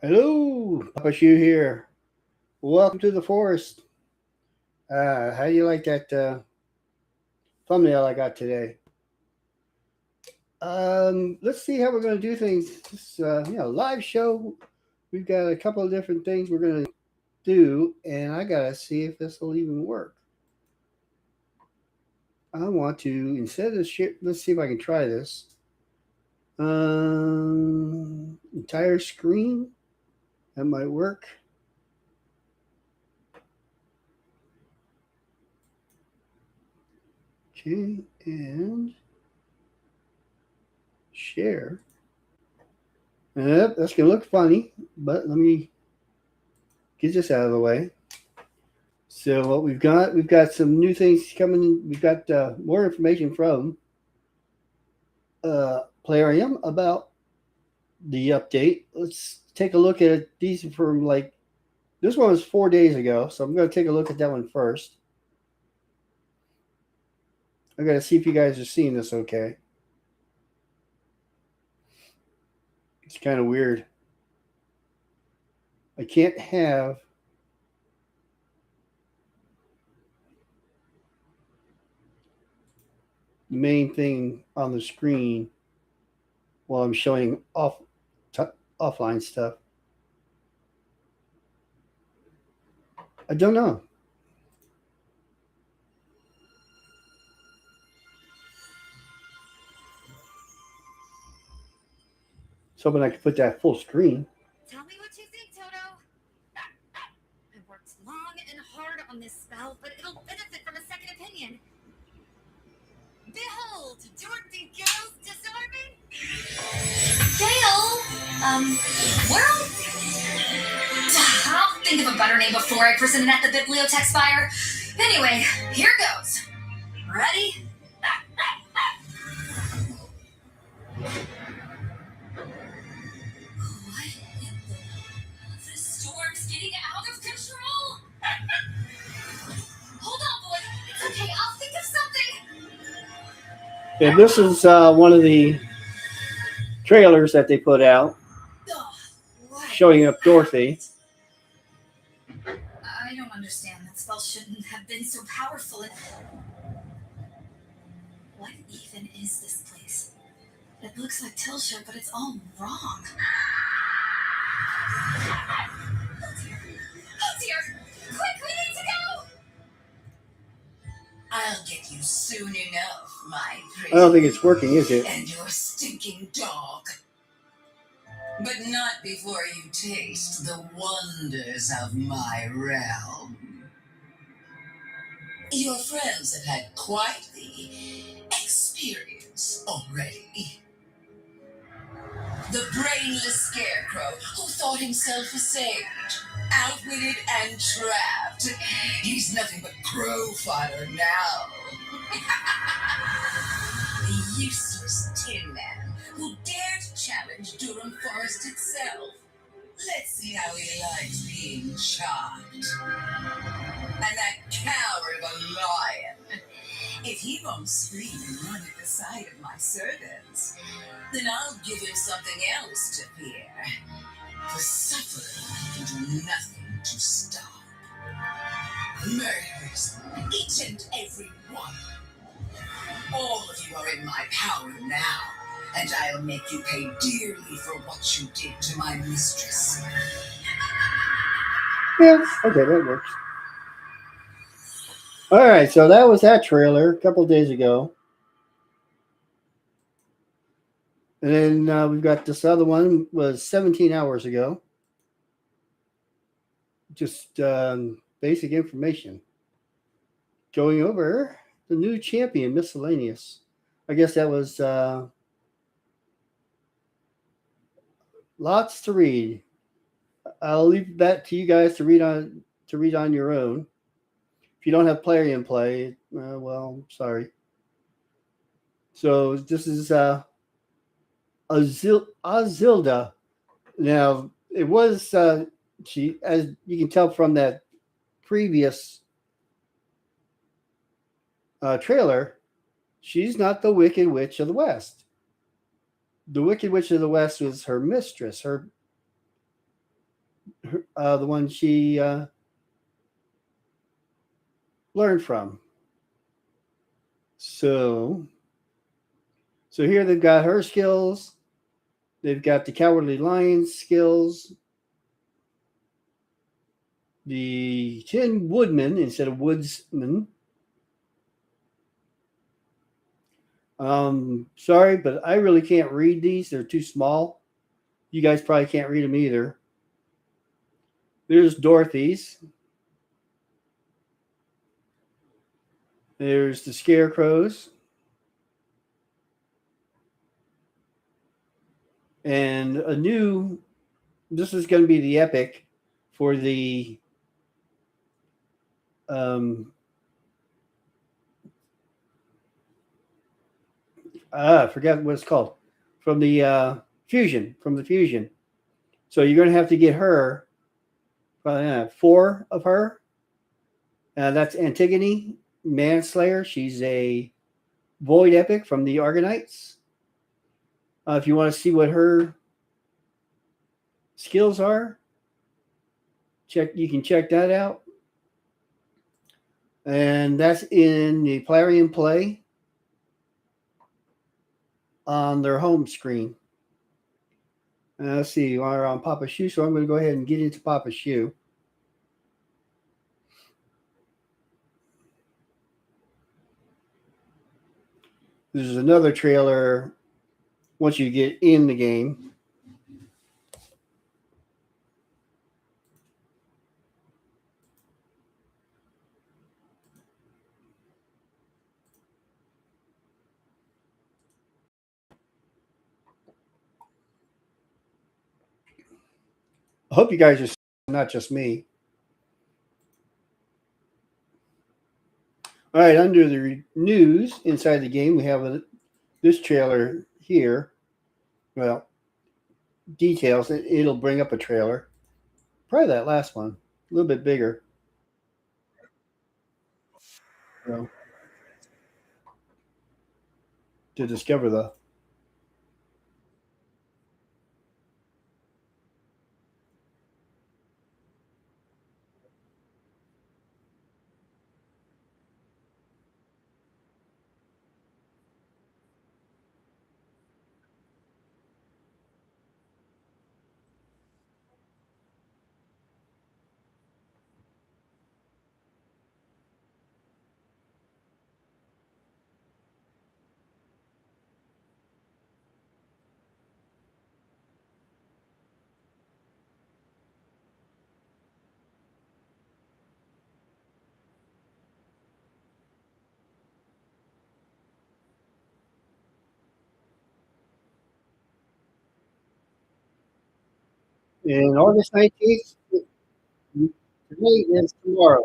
Hello, Papaschu here. Welcome to the forest. How do you like that thumbnail I got today? Let's see how we're going to do things. This live show. We've got a couple of different things we're going to do, and I got to see if this will even work. I want to instead of share. Let's see if I can try this. Entire screen. That might work. Okay, and share. Yep, that's gonna look funny, but let me get this out of the way. So what we've got some new things coming. We've got more information from Plarium about the update. Let's take a look at these from like this one was 4 days ago, so I'm going to take a look at that one first. I got to see if you guys are seeing this okay. It's kind of weird. I can't have the main thing on the screen while I'm showing offline stuff. I don't know. So hoping I could put that full screen. Tell me what you think, Toto. I worked long and hard on this spell, but it'll benefit from a second opinion. Behold, Dorothy Gale's disarming. Gale? Well, I'll think of a better name before I present it at the bibliotech spire. Anyway, here goes. Ready? The storm's getting out of control. Hold on, boy. It's okay. I'll think of something. And this is one of the trailers that they put out showing up Dorothy. I don't understand. That spell shouldn't have been so powerful. What even is this place? It looks like Tilshire, but it's all wrong. Oh dear! Quick, we need to go! I'll get you soon enough, my pretty. I don't think it's working, is it? And your stinking dog. But not before you taste the wonders of my realm. Your friends have had quite the experience already. The brainless scarecrow who thought himself a sage, outwitted and trapped. He's nothing but crow fodder now. The useless Tin Man who dared to challenge Durham Forest itself. Let's see how he likes being chopped. And that coward of a lion. If he won't scream and run at the sight of my servants, then I'll give him something else to fear. For suffering can do nothing to stop. Murderers, each and every one. All of you are in my power now, and I'll make you pay dearly for what you did to my mistress. Yeah, okay, that works. All right, so that was that trailer a couple of days ago. And then we've got this other one was 17 hours ago. Just basic information. Going over the new champion, miscellaneous. I guess that was lots to read. I'll leave that to you guys to read on your own. If you don't have Plarium play, well, sorry. So this is Azilda. Now it was she, as you can tell from that previous trailer, she's not the Wicked Witch of the West. The Wicked Witch of the West was her mistress, her the one she learned from. So, so here they've got her skills. They've got the Cowardly Lion skills. The Tin Woodman instead of Woodsman. Sorry, but I really can't read these. They're too small. You guys probably can't read them either. There's Dorothy's. There's the Scarecrows. And a new, this is going to be the epic for the I forgot what it's called. From the fusion. So you're going to have to get her, 4 of her. That's Antigone Manslayer. She's a void epic from the Argonauts. If you want to see what her skills are, you can check that out. And that's in the Plarium Play on their home screen. Let's see, we're on Papaschu, so I'm going to go ahead and get into Papaschu. This is another trailer once you get in the game. I hope you guys are not just me. All right, under the news inside the game, we have this trailer here. Well, details. It'll bring up a trailer. Probably that last one, a little bit bigger. So, to discover the. And August 19th, today is tomorrow.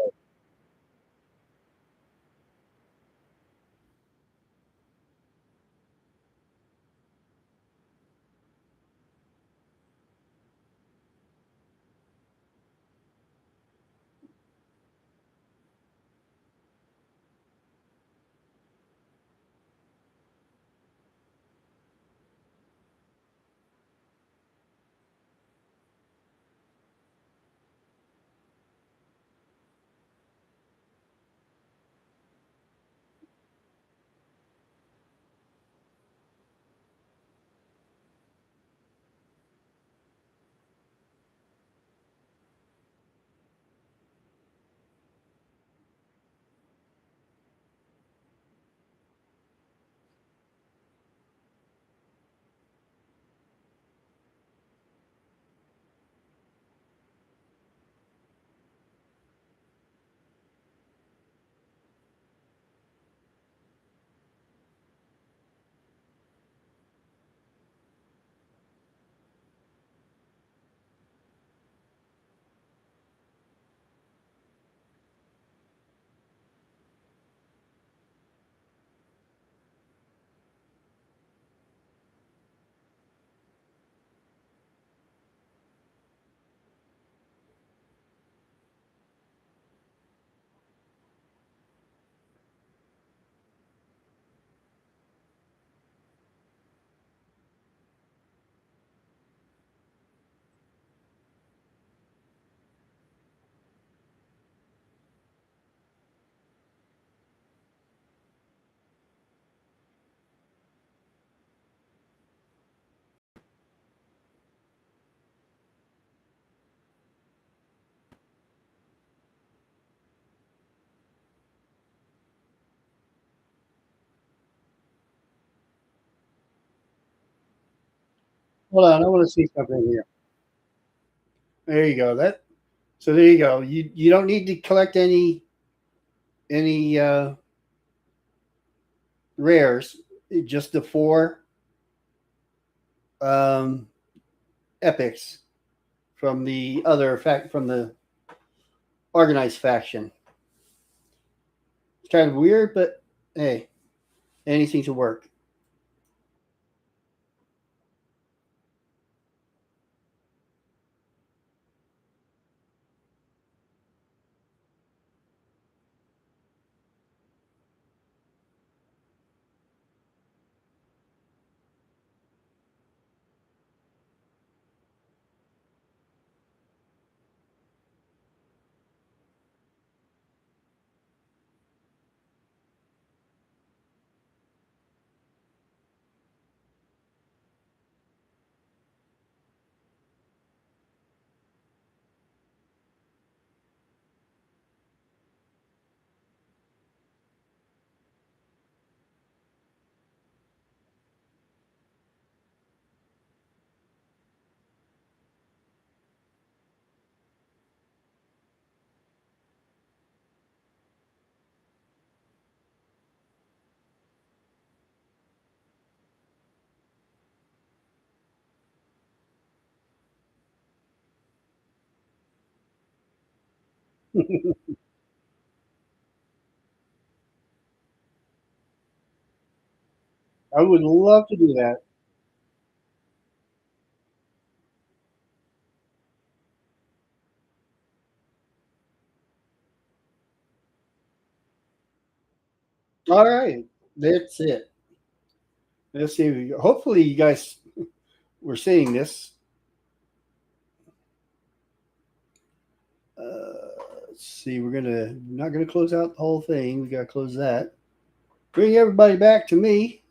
Hold on, I want to see something here. There you go. There you go. You don't need to collect any rares. Just the four um, epics from the other fact from the organized faction. It's kind of weird, but hey, anything to work. I would love to do that. All right, that's it. Let's see. Hopefully, you guys were seeing this. Let's see. We're not gonna close out the whole thing. We gotta close that. Bring everybody back to me,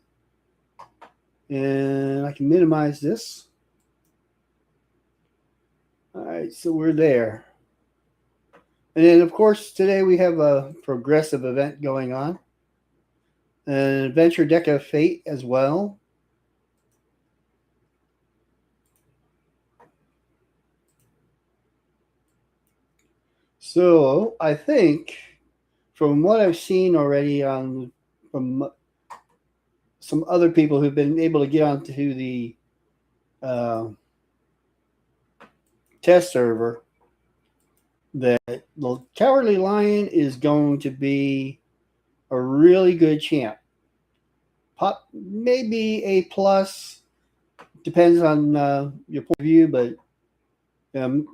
and I can minimize this. All right, so we're there. And then, of course, today we have a progressive event going on, an adventure deck of fate as well. So I think, from what I've seen already on from some other people who've been able to get onto the uh, test server, that the Cowardly Lion is going to be a really good champ. Pop maybe a plus, depends on your point of view, but um,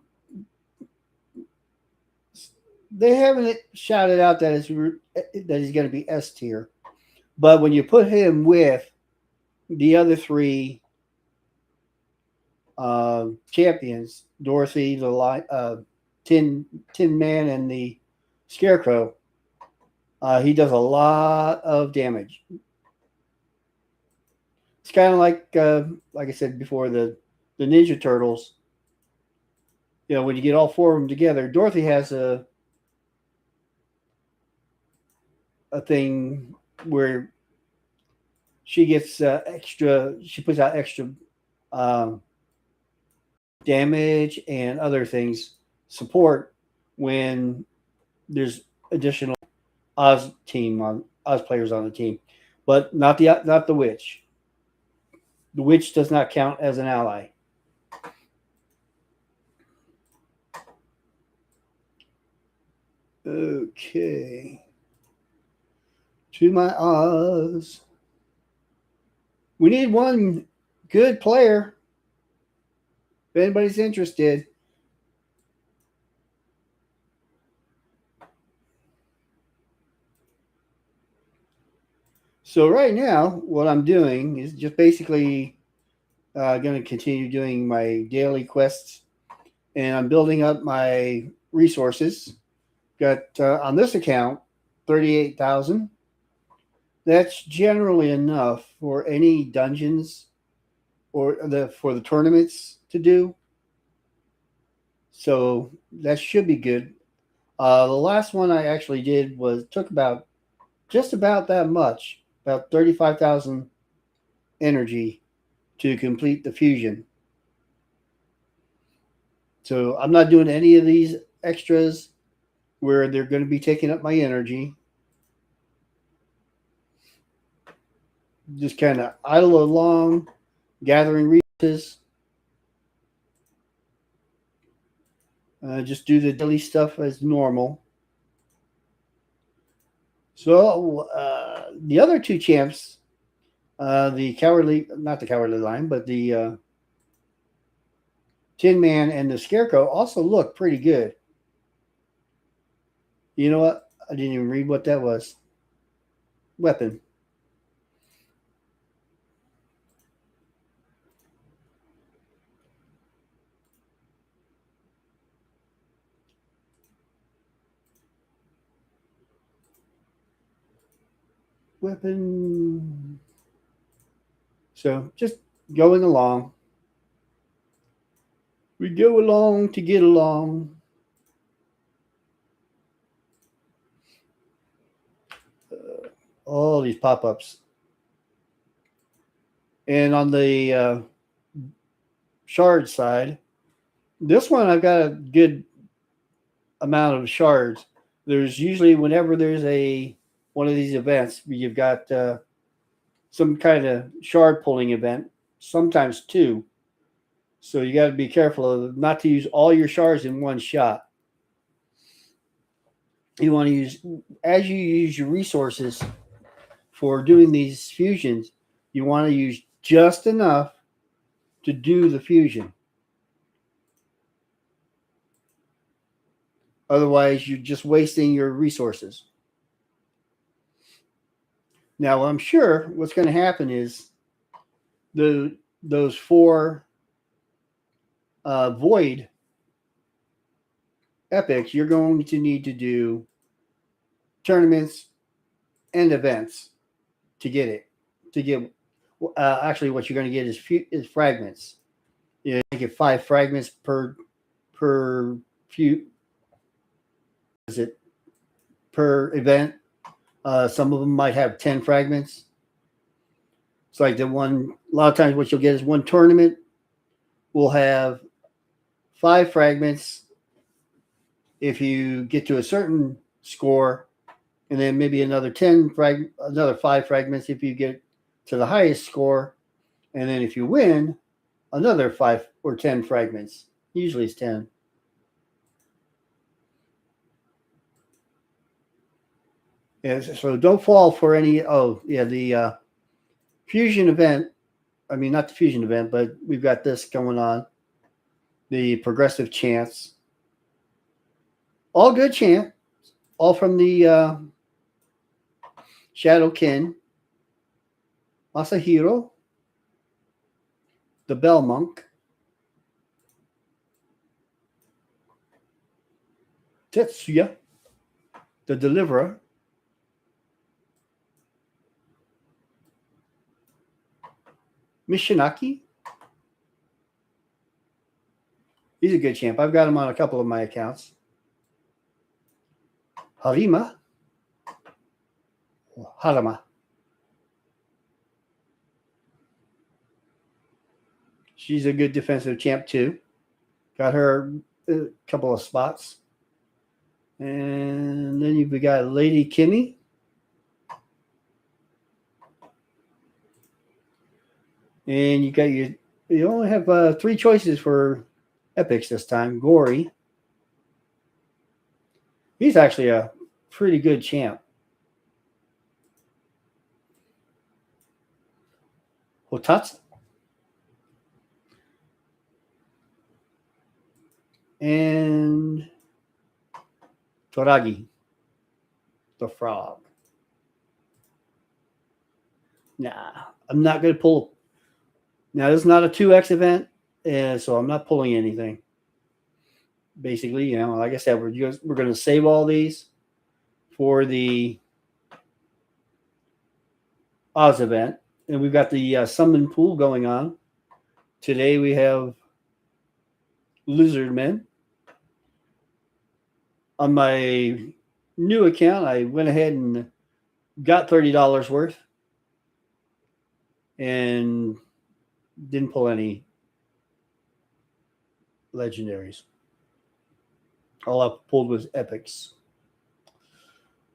they haven't shouted out that he's going to be S tier. But when you put him with the other three champions, Dorothy, the Tin Man, and the Scarecrow, he does a lot of damage. It's kind of like I said before, the Ninja Turtles. You know, when you get all four of them together, Dorothy has a thing where she gets extra. She puts out extra um, damage and other things support when there's additional Oz players on the team, but not the witch. The witch does not count as an ally. Okay. To my Oz. We need one good player. If anybody's interested. So right now, what I'm doing is just basically going to continue doing my daily quests, and I'm building up my resources. Got on this account 38,000. That's generally enough for any dungeons or for the tournaments to do. So that should be good. The last one I actually did took about just about that much, about 35,000 energy to complete the fusion. So I'm not doing any of these extras where they're going to be taking up my energy. Just kind of idle along, gathering resources. Just do the daily stuff as normal. So the other two champs, the cowardly, not the cowardly lion, but the Tin Man and the Scarecrow also look pretty good. You know what? I didn't even read what that was. Weapon. Weapon. So just going along. We go along to get along. All these pop-ups. And on the shard side, this one I've got a good amount of shards. There's usually whenever there's one of these events, you've got some kind of shard pulling event, sometimes two. So you got to be careful not to use all your shards in one shot. You want to use, as you use your resources for doing these fusions, you want to use just enough to do the fusion. Otherwise, you're just wasting your resources. Now, I'm sure what's going to happen is those four void epics, you're going to need to do tournaments and events to get it. To get actually, what you're going to get is fragments. You get 5 fragments per few. Is it per event? Some of them might have 10 fragments. It's like a lot of times what you'll get is one tournament will have 5 fragments if you get to a certain score, and then maybe another 5 fragments if you get to the highest score, and then if you win, another 5 or 10 fragments. Usually it's 10. Yeah, so don't fall for any. The fusion event. I mean, not the fusion event, but we've got this going on. The progressive chance. All good chant. All from the Shadow Kin. Masahiro. The Bell Monk. Tetsuya. The Deliverer. Mishinaki. He's a good champ. I've got him on a couple of my accounts. Harima. Harama. She's a good defensive champ too. Got her a couple of spots. And then you've got Lady Kimmy. And you only have 3 choices for epics this time. Gory. He's actually a pretty good champ. Hotatsu. And Toragi. The frog. Nah, I'm not going to pull. Now, this is not a 2x event, so I'm not pulling anything. Basically, like I said, we're going to save all these for the Oz event. And we've got the summon pool going on. Today we have Lizardmen. On my new account, I went ahead and got $30 worth and didn't pull any legendaries. All I pulled was epics.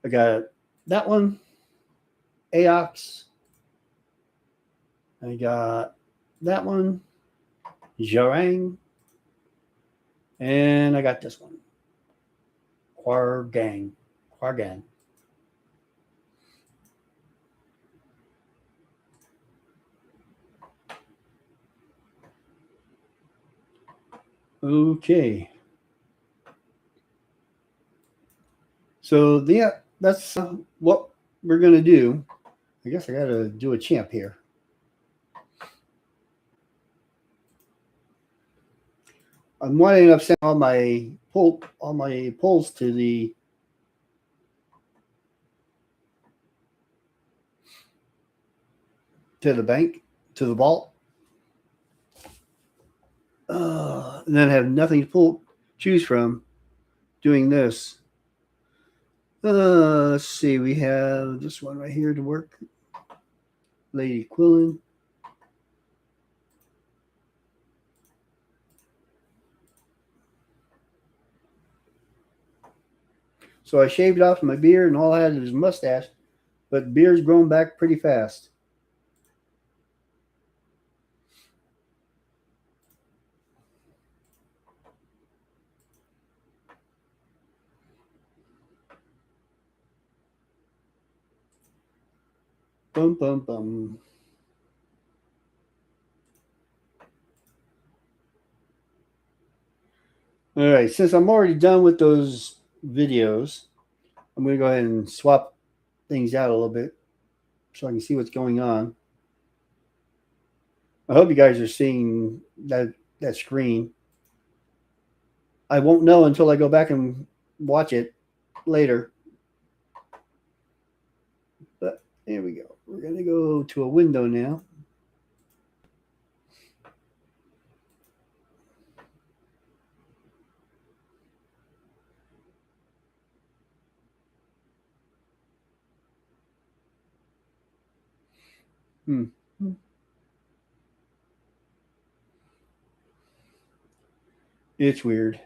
I got that one, Aox. I got that one, Jarang. And I got this one, Quargan. Quargan. Okay. So that's what we're gonna do. I guess I gotta do a champ here. I'm winding up sending all my pulls to the bank, to the vault. And then have nothing to choose from doing this. Let's see, we have this one right here to work. Lady Quillen. So I shaved off my beard and all I had was mustache, but beard's grown back pretty fast. Bum, bum, bum. All right, since I'm already done with those videos, I'm going to go ahead and swap things out a little bit so I can see what's going on. I hope you guys are seeing that screen. I won't know until I go back and watch it later. But here we go. We're going to go to a window now. It's weird.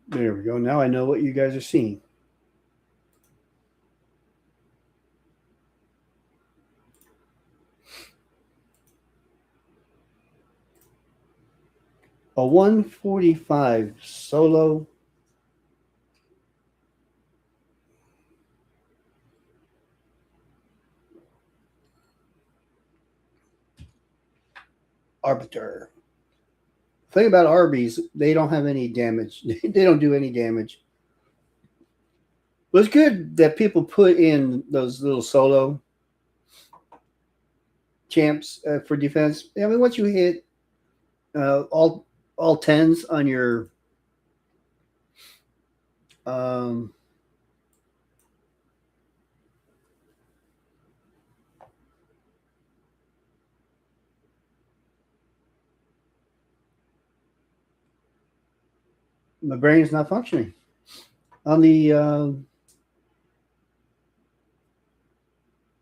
There we go. Now I know what you guys are seeing. A 145 solo arbiter. The thing about Arby's, they don't have any damage. They don't do any damage. But it's good that people put in those little solo champs for defense. I mean, once you hit all tens on your my brain is not functioning. On the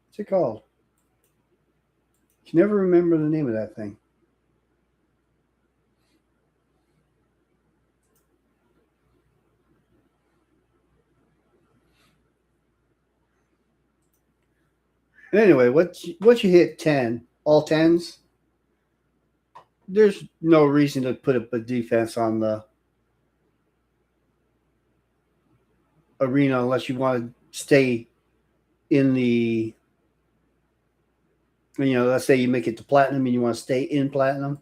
what's it called? I can never remember the name of that thing. Anyway, once you hit 10, all tens, there's no reason to put up a defense on the arena unless you want to stay in the, let's say you make it to platinum and you want to stay in platinum.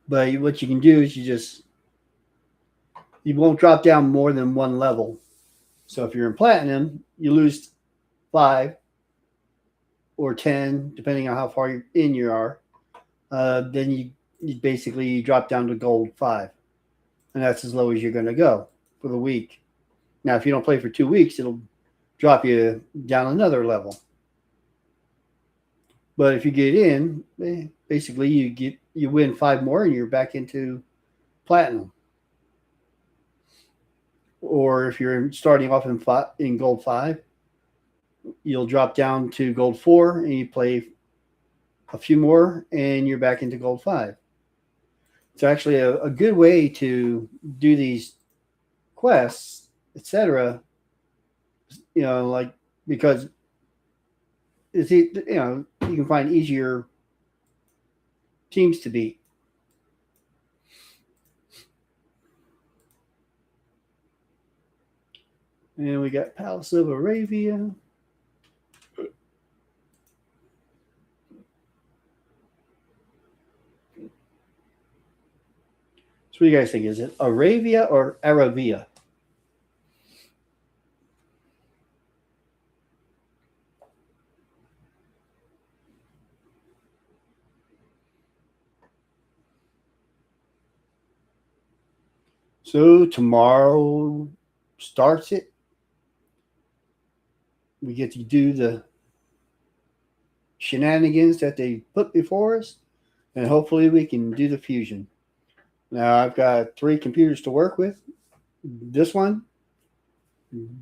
But what you can do is you won't drop down more than one level. So if you're in platinum, you lose 5 or 10, depending on how far in you are. Then you basically drop down to gold 5. And that's as low as you're going to go for the week. Now, if you don't play for 2 weeks, it'll drop you down another level. But if you get in, basically you win 5 more and you're back into platinum. Or if you're starting off in gold 5, you'll drop down to gold 4 and you play a few more and you're back into gold 5. It's actually a good way to do these quests, etc. Like because it's you can find easier teams to beat. And we got Palace of Arabia. So what do you guys think? Is it Arabia or Arabia? So tomorrow starts it. We get to do the shenanigans that they put before us, and hopefully we can do the fusion. Now I've got 3 computers to work with. This one,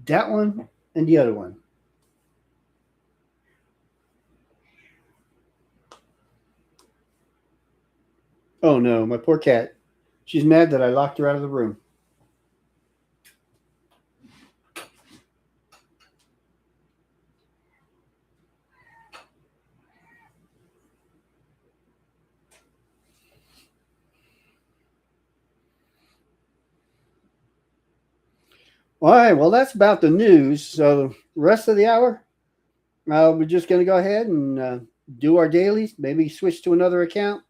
that one, and the other one. Oh no, my poor cat. She's mad that I locked her out of the room. All right, well, that's about the news. So, the rest of the hour, we're just going to go ahead and do our dailies, maybe switch to another account.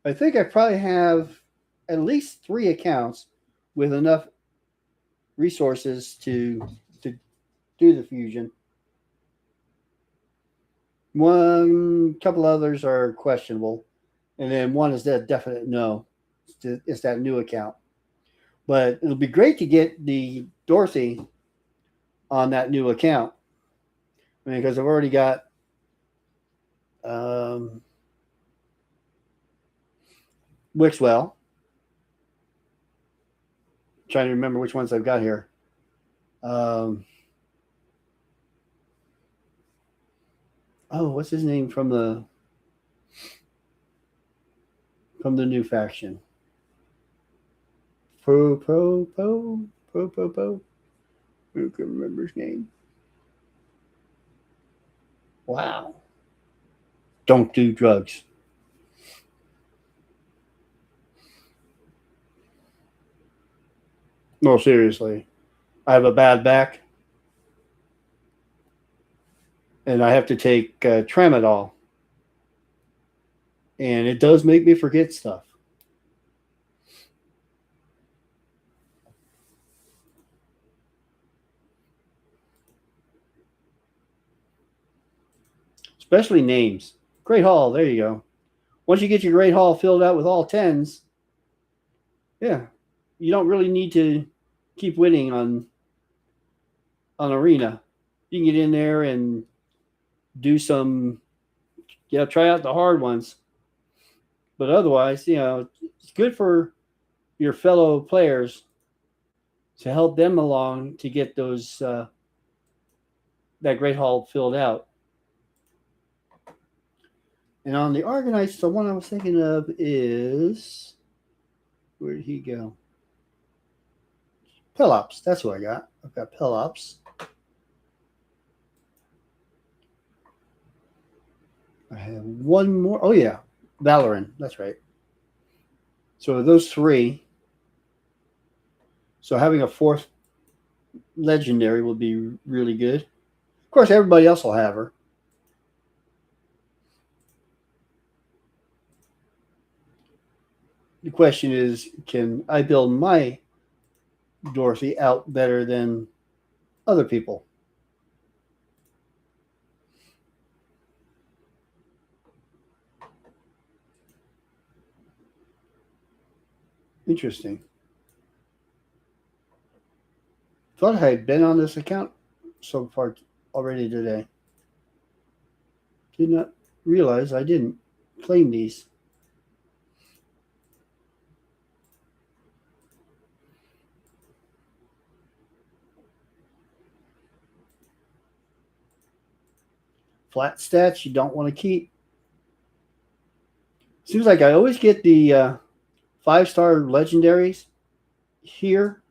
I think I probably have at least 3 accounts with enough resources to do the fusion. One couple others are questionable, and then one is that definite no. It's that new account. But it'll be great to get the Dorothy on that new account. I mean, because I've already got Wixwell. I'm trying to remember which ones I've got here. What's his name from the new faction? Who can remember his name? Wow. Don't do drugs. No, seriously. I have a bad back. And I have to take tramadol. And it does make me forget stuff. Especially names. Great Hall, there you go. Once you get your Great Hall filled out with all 10s, yeah, you don't really need to keep winning on Arena. You can get in there and do some, try out the hard ones. But otherwise, it's good for your fellow players to help them along to get those that Great Hall filled out. And on the Argonites, the one I was thinking of is, where did he go? Pelops. That's what I got. I've got Pelops. I have one more. Oh, yeah. Valoran. That's right. So those 3. So having a 4th legendary will be really good. Of course, everybody else will have her. The question is, can I build my Dorothy out better than other people? Interesting. Thought I had been on this account so far already today. Did not realize I didn't claim these. Flat stats you don't want to keep. Seems like I always get the 5-star legendaries here,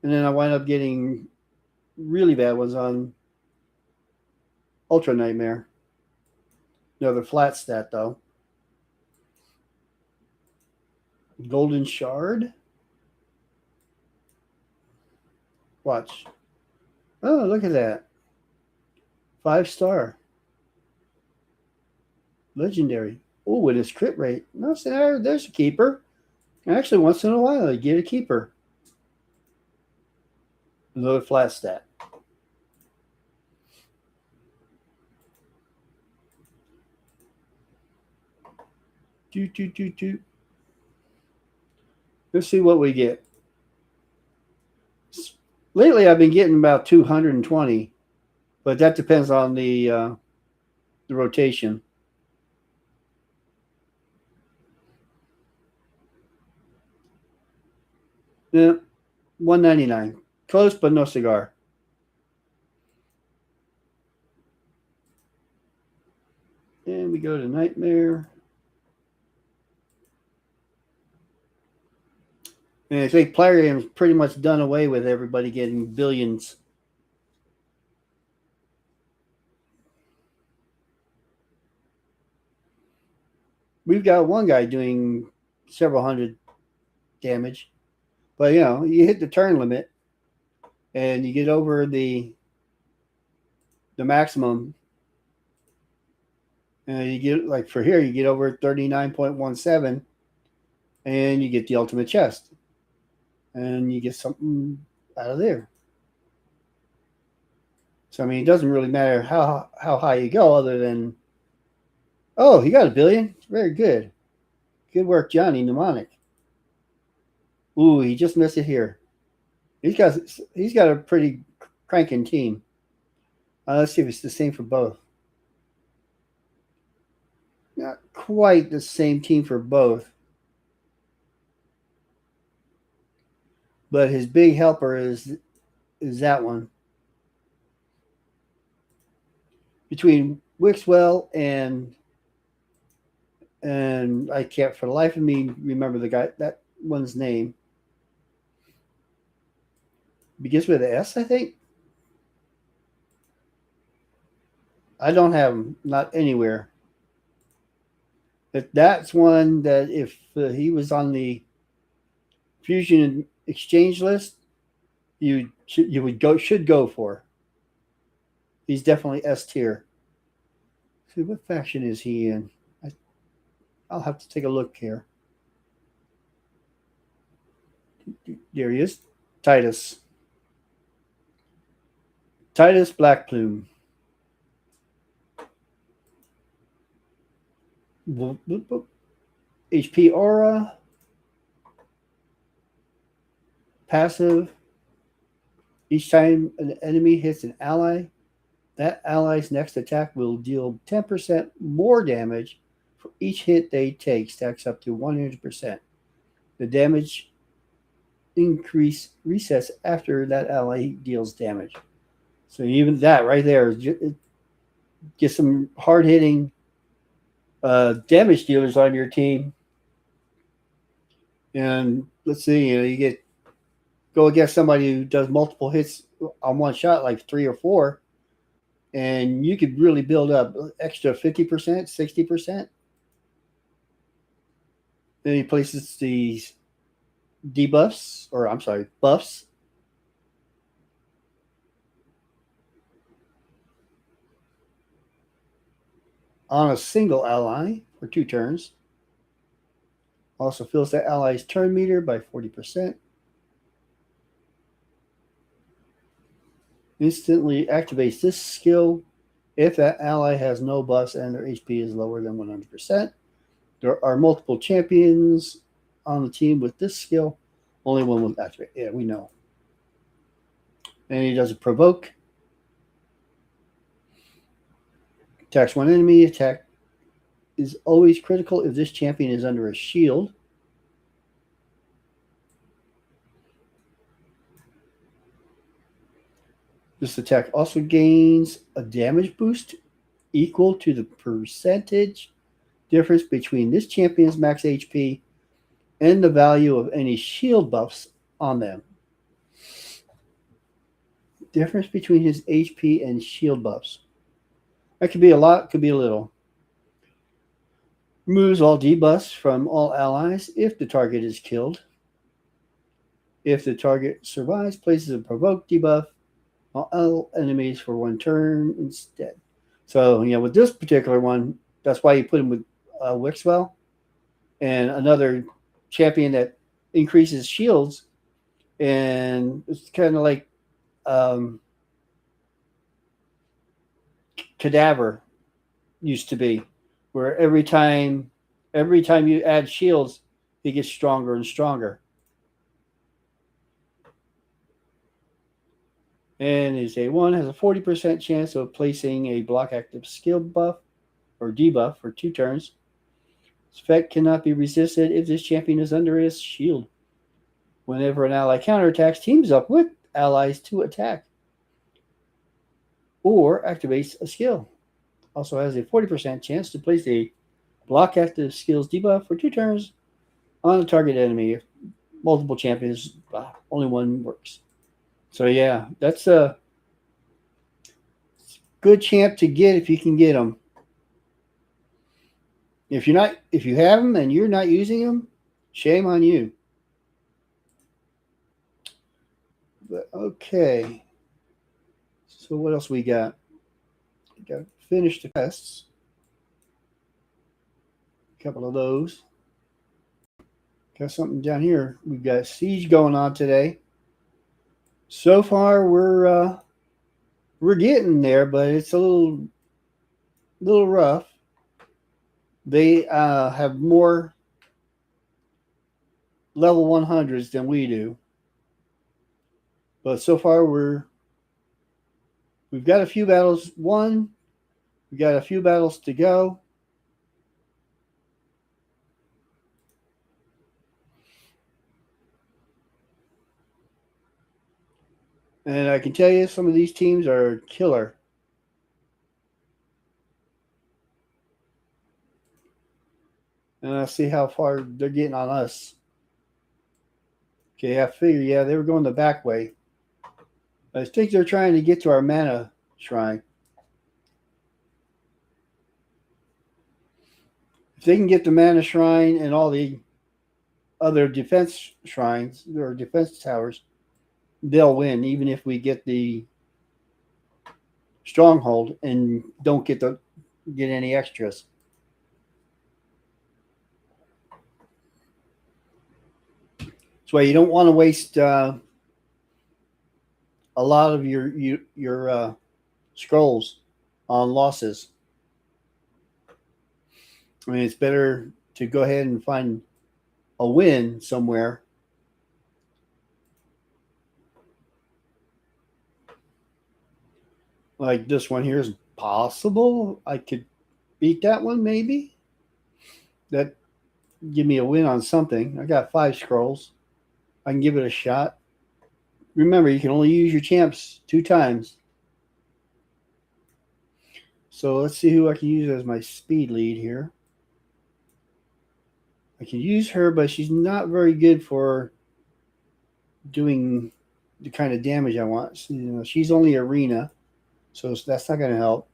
and then I wind up getting really bad ones on Ultra Nightmare. Another flat stat though. Golden Shard. Watch. Oh, look at that. 5-star. Legendary. Oh, and its crit rate. No, so there's a keeper. Actually, once in a while, I get a keeper. Another flat stat. Doot. Let's see what we get. Lately, I've been getting about 220, but that depends on the rotation. Yeah, 199. Close, but no cigar. And we go to Nightmare. And I think Plarium's pretty much done away with everybody getting billions. We've got one guy doing several hundred damage. But, you hit the turn limit and you get over the maximum. And you get, like for here, you get over 39.17 and you get the ultimate chest. And you get something out of there. So, I mean, it doesn't really matter how high you go other than, oh, he got a billion. Very good. Good work, Johnny Mnemonic. Ooh, he just missed it here. He's got a pretty cranking team. Let's see if it's the same for both. Not quite the same team for both. But his big helper is that one. Between Wixwell and I can't for the life of me remember that one's name. Begins with an S, I think. I don't have him, not anywhere. But that's one that if he was on the Fusion Exchange list, you should go for. He's definitely S tier. See, what faction is he in? I'll have to take a look here. There he is. Titus Blackplume. HP Aura. Passive. Each time an enemy hits an ally, that ally's next attack will deal 10% more damage for each hit they take. Stacks up to 100%. The damage increase resets after that ally deals damage. So even that right there, get some hard-hitting damage dealers on your team. And let's see, you go against somebody who does multiple hits on one shot, like 3 or 4, and you could really build up extra 50%, 60%. Then he places these buffs on a single ally for 2 turns. Also fills that ally's turn meter by 40%. Instantly activates this skill if that ally has no buffs and their HP is lower than 100%. There are multiple champions on the team with this skill. Only one will activate. Yeah, we know. And he does a provoke. Attacks one enemy. Attack is always critical if this champion is under a shield. This attack also gains a damage boost equal to the percentage difference between this champion's max HP and the value of any shield buffs on them. Difference between his HP and shield buffs. That could be a lot, could be a little. Removes all debuffs from all allies if the target is killed. If the target survives, places a provoke debuff on all enemies for one turn instead. So, with this particular one, that's why you put him with Wixwell and another champion that increases shields. And it's kind of like Cadaver used to be, where every time you add shields, he gets stronger and stronger. And his A1 has a 40% chance of placing a block active skill buff or debuff for 2 turns. This effect cannot be resisted if this champion is under his shield. Whenever an ally counterattacks, teams up with allies to attack or activates a skill. Also has a 40% chance to place a block active skills debuff for 2 turns on a target enemy. If multiple champions, only one works. So yeah, that's a good champ to get if you can get them. If you have them and you're not using them, shame on you. But okay. So what else we got? We got to finish the tests. A couple of those. Got something down here. We've got siege going on today. So far, we're getting there, but it's a little rough. They have more level 100s than we do, but so far we've got a few battles won. We've got a few battles to go. And I can tell you some of these teams are killer. And I'll see how far they're getting on us. Okay, I figure, they were going the back way. I think they're trying to get to our mana shrine. If they can get the mana shrine and all the other defense shrines or defense towers, they'll win, even if we get the stronghold and don't get any extras. That's why you don't want to waste a lot of your scrolls on losses. I mean, it's better to go ahead and find a win somewhere. Like this one here is possible. I could beat that one, maybe. That give me a win on something. I got 5 scrolls. I can give it a shot. Remember, you can only use your champs 2 times. So let's see who I can use as my speed lead here. I can use her, but she's not very good for doing the kind of damage I want. So, she's only arena, so that's not going to help.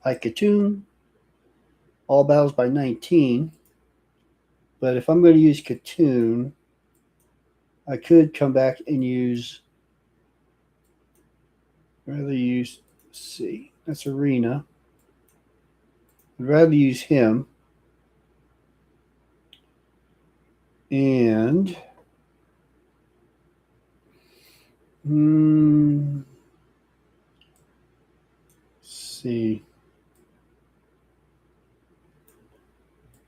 Like Katoon, all battles by 19. But if I'm going to use Katoon, I could come back and use. Let's see, that's arena. I'd rather use him. And let's see.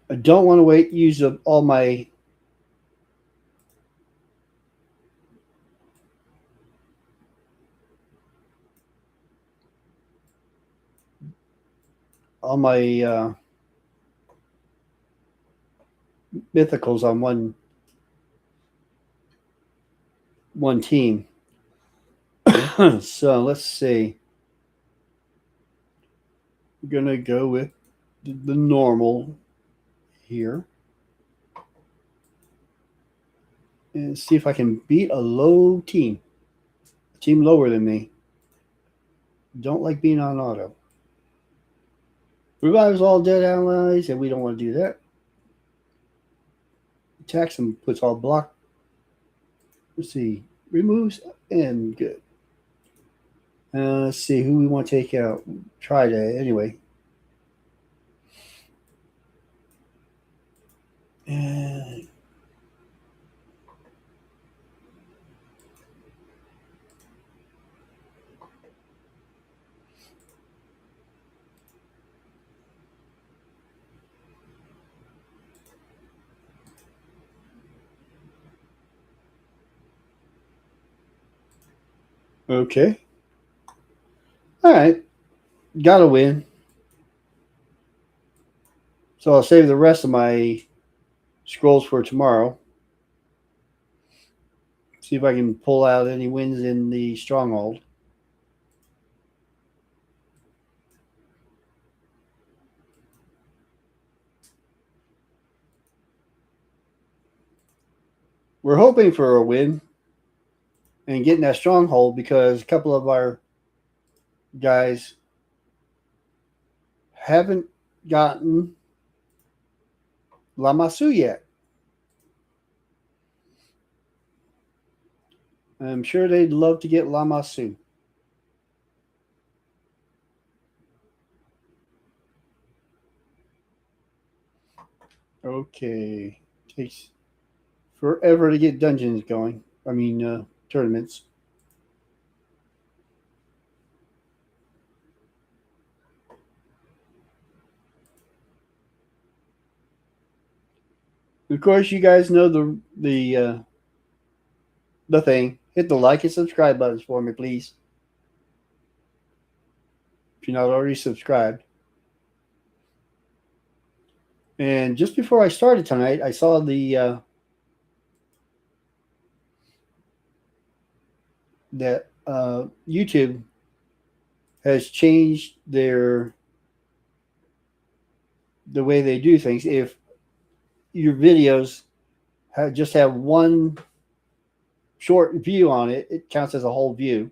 I don't want to use up all my mythicals on one team. So let's see. We're gonna go with the normal here and see if I can beat a low team, a team lower than me. Don't like being on auto. Revives all dead allies, and we don't want to do that. Attacks and puts all block. Let's see. Removes and good. Let's see who we want to take out. Try to anyway. And okay. All right. Gotta win. So I'll save the rest of my scrolls for tomorrow. See if I can pull out any wins in the stronghold. We're hoping for a win and getting that stronghold because a couple of our guys haven't gotten Lamasu yet. I'm sure they'd love to get Lamasu. Okay. Takes forever to get dungeons going. I mean, tournaments. Of course, you guys know the thing. Hit the like and subscribe buttons for me, please. If you're not already subscribed. And just before I started tonight, I saw that YouTube has changed the way they do things. If your videos just have one short view on it, it counts as a whole view.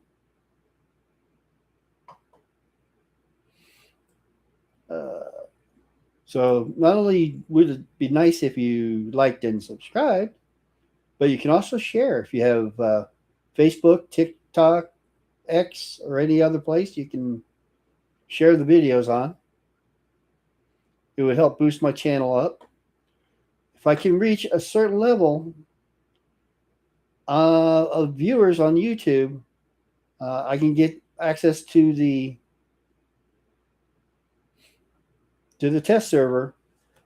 So not only would it be nice if you liked and subscribed, but you can also share. If you have Facebook, TikTok, X, or any other place you can share the videos on. It would help boost my channel up. If I can reach a certain level of viewers on YouTube, I can get access to the test server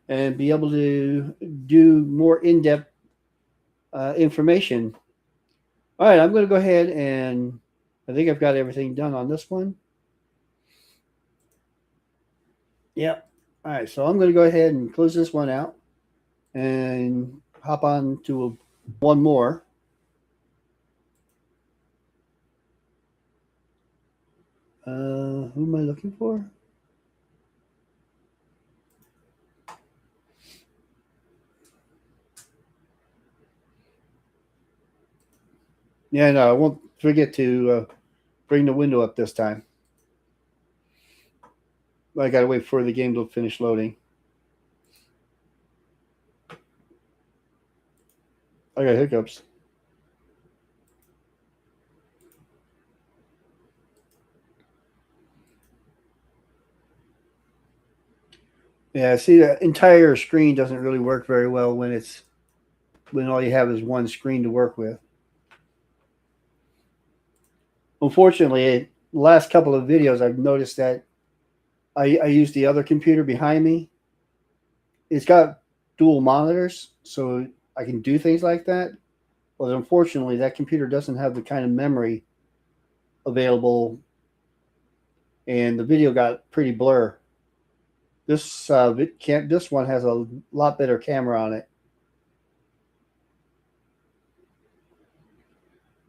and be able to do more in-depth information. All right, I'm going to go ahead and I think I've got everything done on this one. Yep. All right, so I'm going to go ahead and close this one out and hop on to one more. Who am I looking for? Yeah, no, I won't forget to bring the window up this time. I got to wait for the game to finish loading. I got hiccups. Yeah, see, the entire screen doesn't really work very well when all you have is one screen to work with. Unfortunately, the last couple of videos, I've noticed that I use the other computer behind me. It's got dual monitors, so I can do things like that. But unfortunately, that computer doesn't have the kind of memory available, and the video got pretty blur. This one has a lot better camera on it,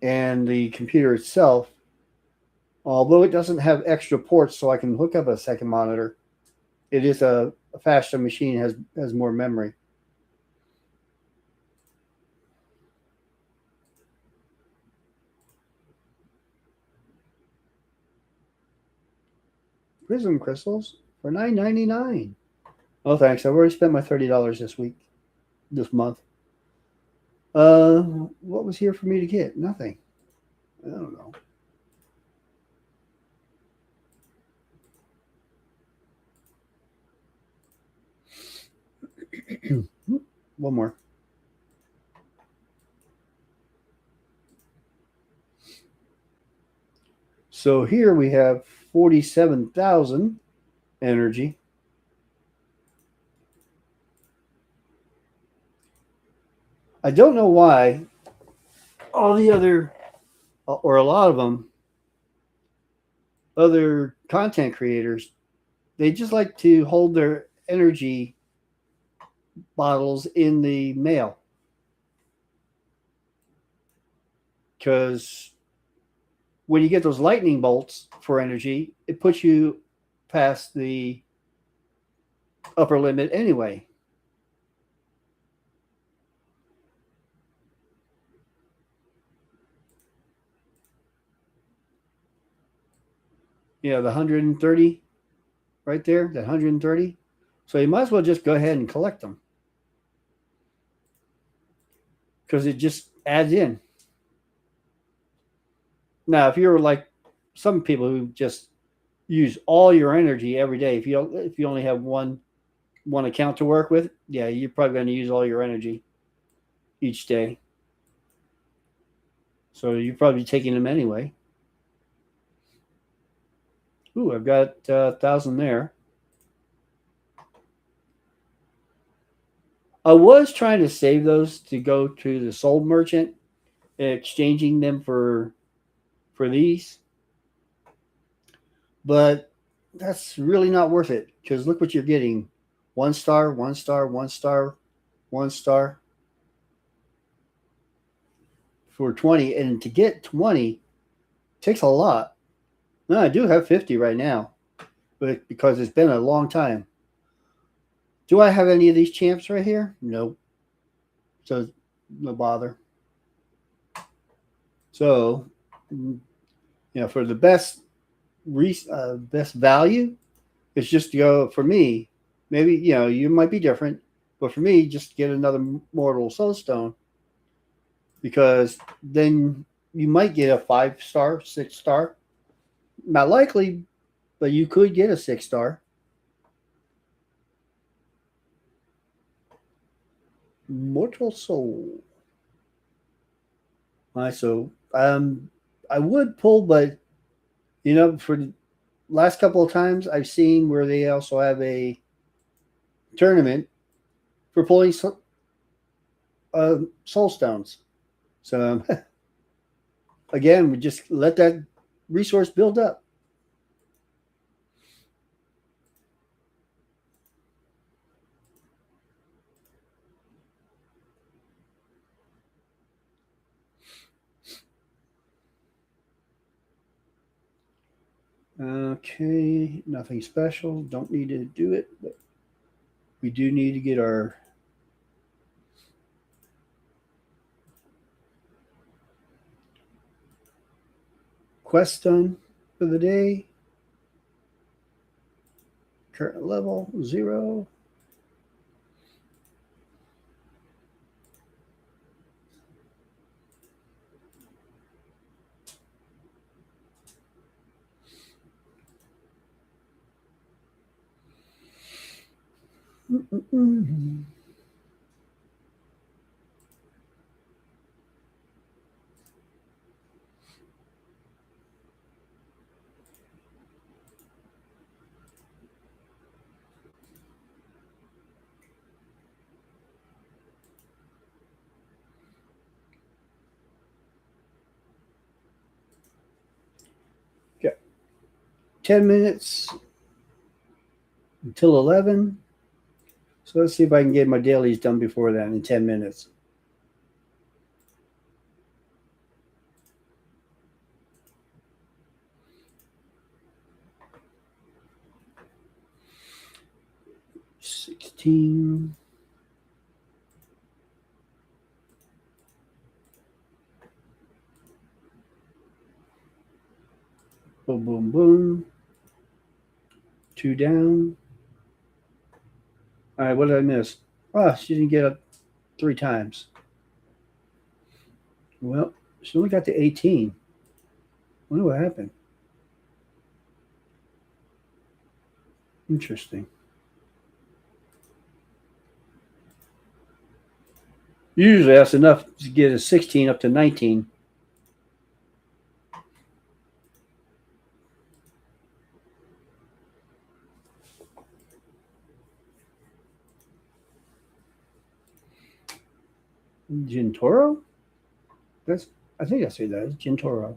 and the computer itself, although it doesn't have extra ports, so I can hook up a second monitor. It is a faster machine, has more memory. Prism crystals for $9.99. Oh, thanks. I've already spent my $30 this month. What was here for me to get? Nothing. I don't know. One more. So here we have 47,000 energy. I don't know why all the other, or a lot of them, other content creators, they just like to hold their energy bottles in the mail. Because when you get those lightning bolts for energy, it puts you past the upper limit anyway. Yeah, the 130 right there, that 130. So you might as well just go ahead and collect them, because it just adds in. Now, if you're like some people who just use all your energy every day, if you only have one account to work with, yeah, you're probably going to use all your energy each day. So you're probably taking them anyway. Ooh, I've got 1,000 there. I was trying to save those to go to the soul merchant, exchanging them for these, but that's really not worth it, because look what you're getting: 1 star, 1 star, 1 star, 1 star for 20, and to get 20 takes a lot. Now I do have 50 right now, but because it's been a long time. Do I have any of these champs right here? Nope. So no bother. So, for the best value, it's just to go, for me. Maybe you might be different, but for me, just get another mortal soulstone, because then you might get a 5 star, 6 star. Not likely, but you could get a 6 star. Mortal soul. All right, so I would pull, but for the last couple of times I've seen where they also have a tournament for pulling soul stones. So again, we just let that resource build up. Okay, nothing special. Don't need to do it, but we do need to get our quest done for the day. Current level 0. Mm-mm-mm. 10 minutes until 11. So let's see if I can get my dailies done before that in 10 minutes. $16. Boom, boom, boom. 2 down. All right, what did I miss? Oh, she didn't get up 3 times. Well, she only got to 18. Wonder what happened. Interesting. Usually that's enough to get a 16 up to 19. Gintoro? That's I think I say that. Gintoro.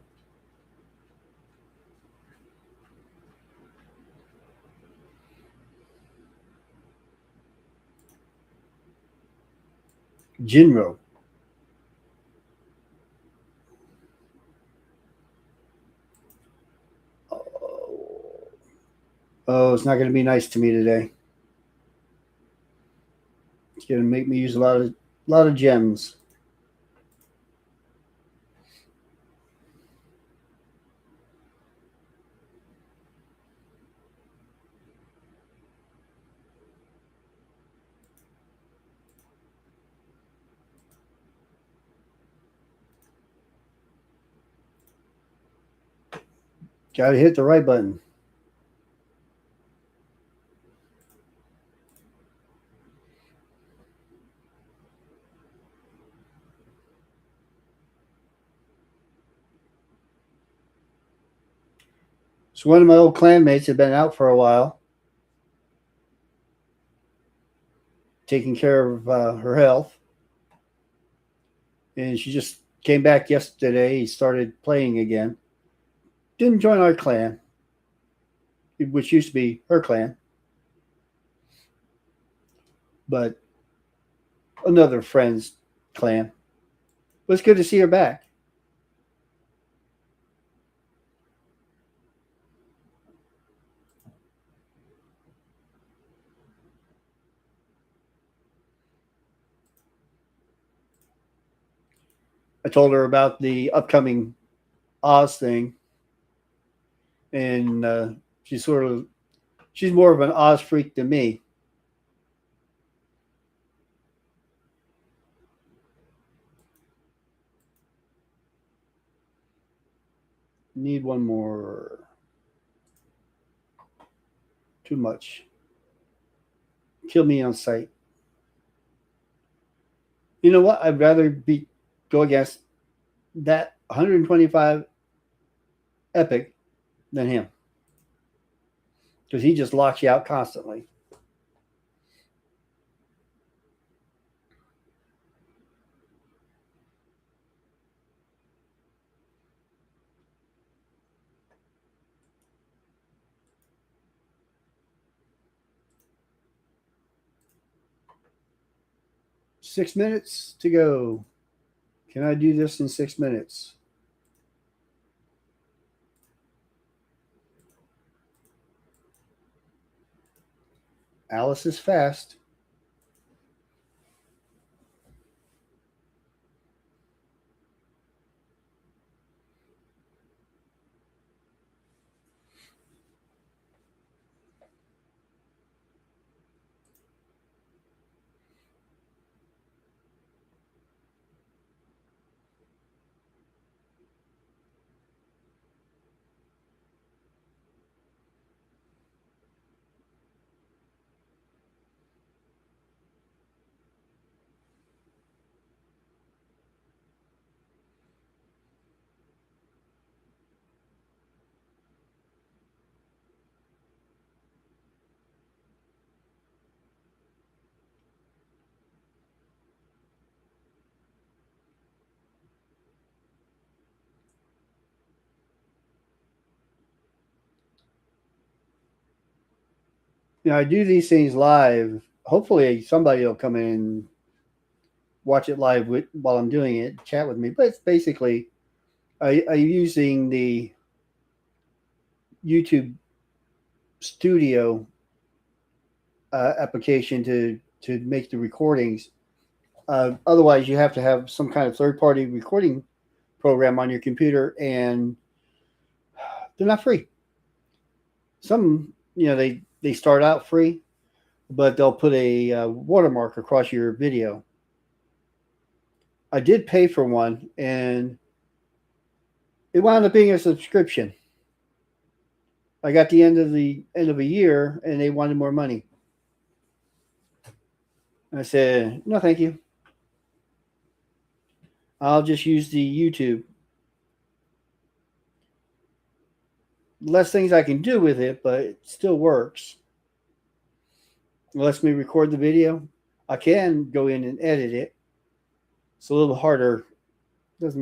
Jinro. Oh, it's not going to be nice to me today. It's going to make me use a lot of gems. Got to hit the right button. So one of my old clanmates had been out for a while, taking care of her health, and she just came back yesterday. He started playing again. Didn't join our clan, which used to be her clan, but another friend's clan. But it's good to see her back. I told her about the upcoming Oz thing, and she's more of an Oz freak than me. Need one more. Too much. Kill me on sight. You know what? I'd rather go against that 125 epic than him because he just locks you out constantly. Six minutes to go. Can I do this in 6 minutes? Alice is fast. I do these things live. Hopefully, somebody will come in and watch it live while I'm doing it, chat with me. But it's basically, I'm using the YouTube Studio application to make the recordings. Otherwise, you have to have some kind of third party recording program on your computer, and they're not free. Some, they start out free, but they'll put a watermark across your video. I did pay for one, and it wound up being a subscription. I got the end of a year, and they wanted more money. I said, no, thank you. I'll just use the YouTube. Less things I can do with it, but it still works. It lets me record the video. I can go in and edit it. It's a little harder. It's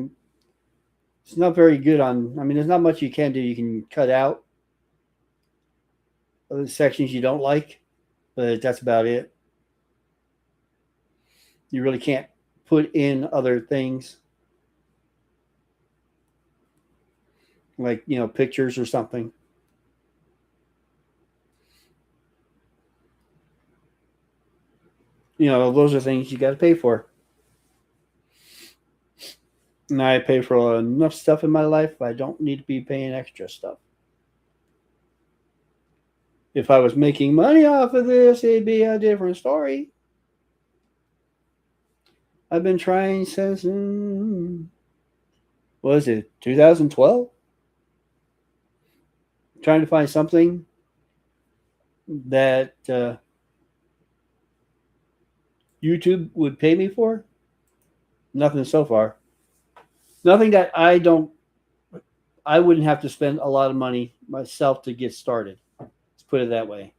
not very good on. I mean, there's not much you can do. You can cut out other sections you don't like, but that's about it. You really can't put in other things like, pictures or something. Those are things you got to pay for. And I pay for enough stuff in my life. I don't need to be paying extra stuff. If I was making money off of this, it'd be a different story. I've been trying since, what is it, 2012? Trying to find something that YouTube would pay me for. Nothing so far. Nothing that I wouldn't have to spend a lot of money myself to get started. Let's put it that way.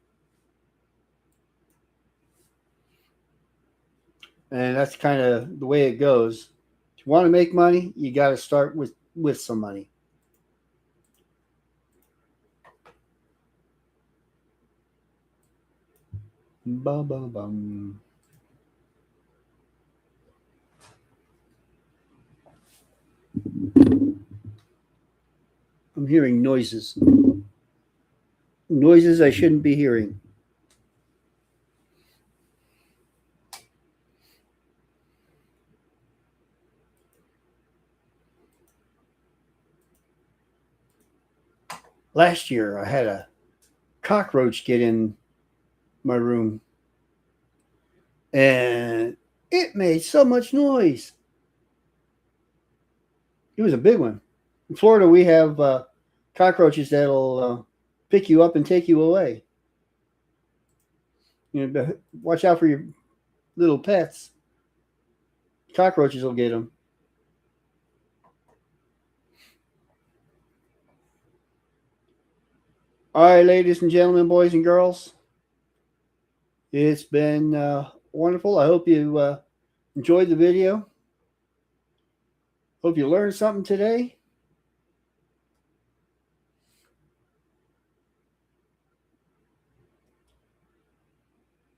And that's kind of the way it goes. If you want to make money, you got to start with some money. Bum, bum, bum. I'm hearing noises. Noises I shouldn't be hearing. Last year, I had a cockroach get in my room, and it made so much noise. It was a big one. In Florida, we have cockroaches that'll pick you up and take you away. Watch out for your little pets. Cockroaches will get them. All right, ladies and gentlemen, boys and girls, it's been wonderful. I hope you enjoyed the video. Hope you learned something today.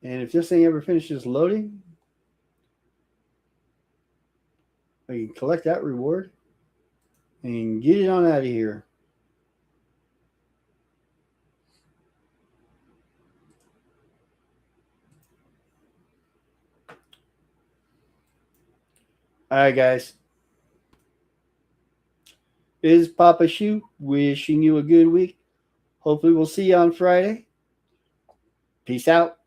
And if this thing ever finishes loading, I can collect that reward and get it on out of here. All right, guys. This is Papaschu wishing you a good week. Hopefully we'll see you on Friday. Peace out.